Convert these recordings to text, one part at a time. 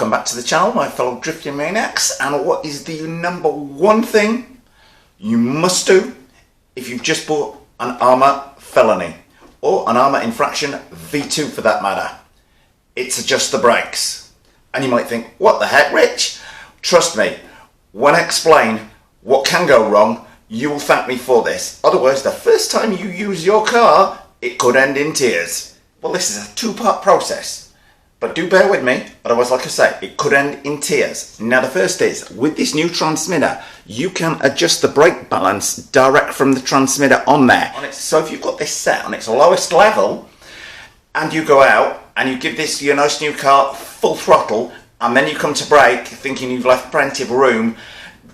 Welcome back to the channel, my fellow Driftomaniacs. And what is the number one thing you must do if you've just bought an ARRMA Felony or an ARRMA Infraction V2 for that matter? It's adjust the brakes. And you might think, what the heck, Rich? Trust me, when I explain what can go wrong, you will thank me for this. Otherwise, the first time you use your car, it could end in tears. Well, this is a two-part process. But do bear with me, otherwise, like I say, it could end in tears. Now, the first is, with this new transmitter, you can adjust the brake balance direct from the transmitter on there. So if you've got this set on its lowest level, and you go out, and you give this your nice new car full throttle, and then you come to brake, thinking you've left plenty of room,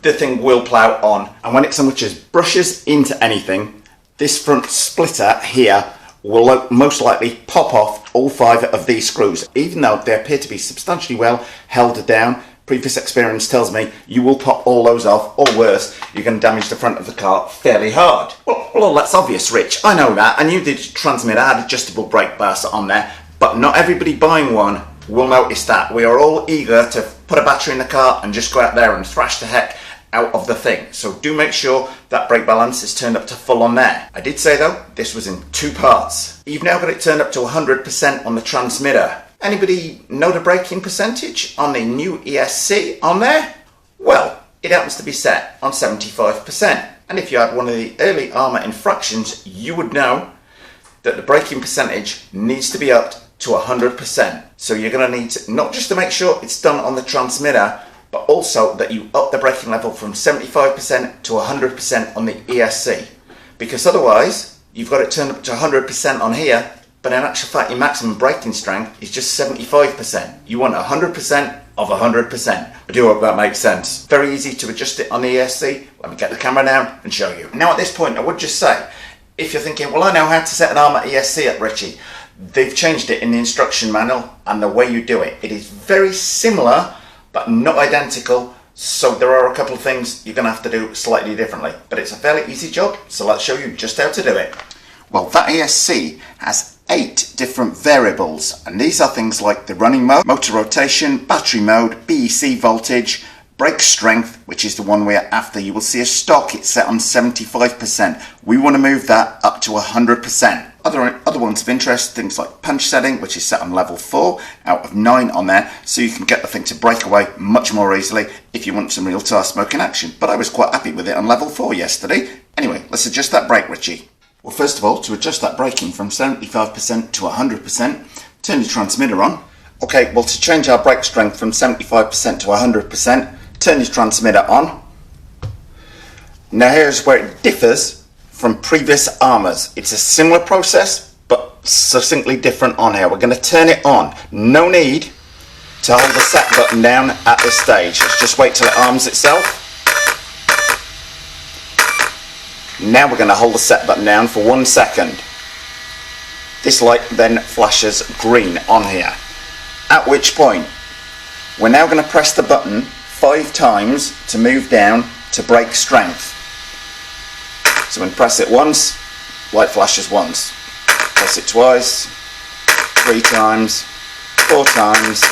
the thing will plough on. And when it so much as brushes into anything, this front splitter here will most likely pop off all 5 of these screws. Even though they appear to be substantially well held down, previous experience tells me you will pop all those off, or worse, you're going to damage the front of the car fairly hard. Well, that's obvious, Rich. I know that. And you did transmitter, had adjustable brake bars on there, but not everybody buying one will notice that. We are all eager to put a battery in the car and just go out there and thrash the heck out of the thing. So do make sure that brake balance is turned up to full on there. I did say though, this was in 2 parts. You've now got it turned up to 100% on the transmitter. Anybody know the braking percentage on the new ESC on there? Well, it happens to be set on 75%. And if you had one of the early ARRMA Infractions, you would know that the braking percentage needs to be upped to 100%. So you're going to need to, not just to make sure it's done on the transmitter, but also that you up the braking level from 75% to 100% on the ESC. Because otherwise, you've got it turned up to 100% on here, but in actual fact, your maximum braking strength is just 75%. You want 100% of 100%. I do hope that makes sense. Very easy to adjust it on the ESC. Let me get the camera down and show you. Now at this point, I would just say, if you're thinking, well, I know how to set an ARRMA ESC up, Richie. They've changed it in the instruction manual and the way you do it. It is very similar, but not identical, so there are a couple of things you're going to have to do slightly differently. But it's a fairly easy job, so let's show you just how to do it. Well, that ESC has 8 different variables, and these are things like the running mode, motor rotation, battery mode, BEC voltage, brake strength, which is the one we're after. You will see a stock, it's set on 75%. We want to move that up to 100%. Other ones of interest, things like punch setting, which is set on level 4 out of 9 on there, so you can get the thing to break away much more easily if you want some real tire smoking action. But I was quite happy with it on level 4 yesterday. Anyway, let's adjust that brake, Richie. Well, first of all, to adjust that braking from 75% to 100%, turn your transmitter on. Okay, well, to change our brake strength from 75% to 100%, turn your transmitter on. Now here's where it differs from previous ARRMAs. It's a similar process, but succinctly different on here. We're going to turn it on. No need to hold the set button down at this stage. Let's just wait till it arms itself. Now we're going to hold the set button down for 1 second. This light then flashes green on here. At which point, we're now going to press the button 5 times to move down to brake strength. So when you press it once, light flashes once. Press it twice, 3 times, 4 times,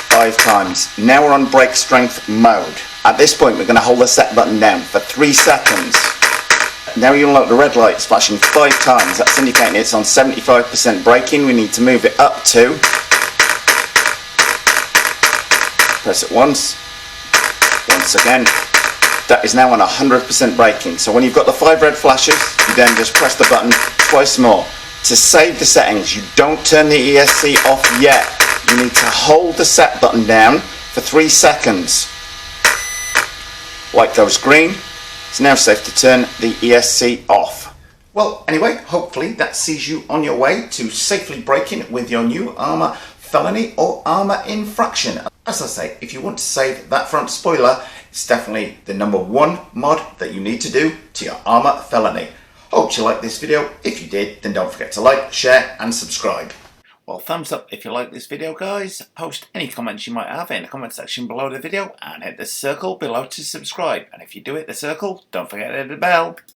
5 times. Now we're on brake strength mode. At this point, we're going to hold the set button down for 3 seconds. Now you'll note the red light is flashing 5 times. That's indicating it's on 75% braking. We need to move it up to. Press it once again. That is now on 100% braking. So when you've got the 5 red flashes, you then just press the button twice more. To save the settings, you don't turn the ESC off yet. You need to hold the set button down for 3 seconds. Light goes green. It's now safe to turn the ESC off. Well, anyway, hopefully that sees you on your way to safely braking with your new ARRMA Felony or ARRMA Infraction. As I say, if you want to save that front spoiler, it's definitely the number 1 mod that you need to do to your ARRMA Felony. Hope you liked this video. If you did, then don't forget to like, share and subscribe. Well, thumbs up if you like this video, guys. Post any comments you might have in the comment section below the video and hit the circle below to subscribe. And if you do hit the circle, don't forget to hit the bell.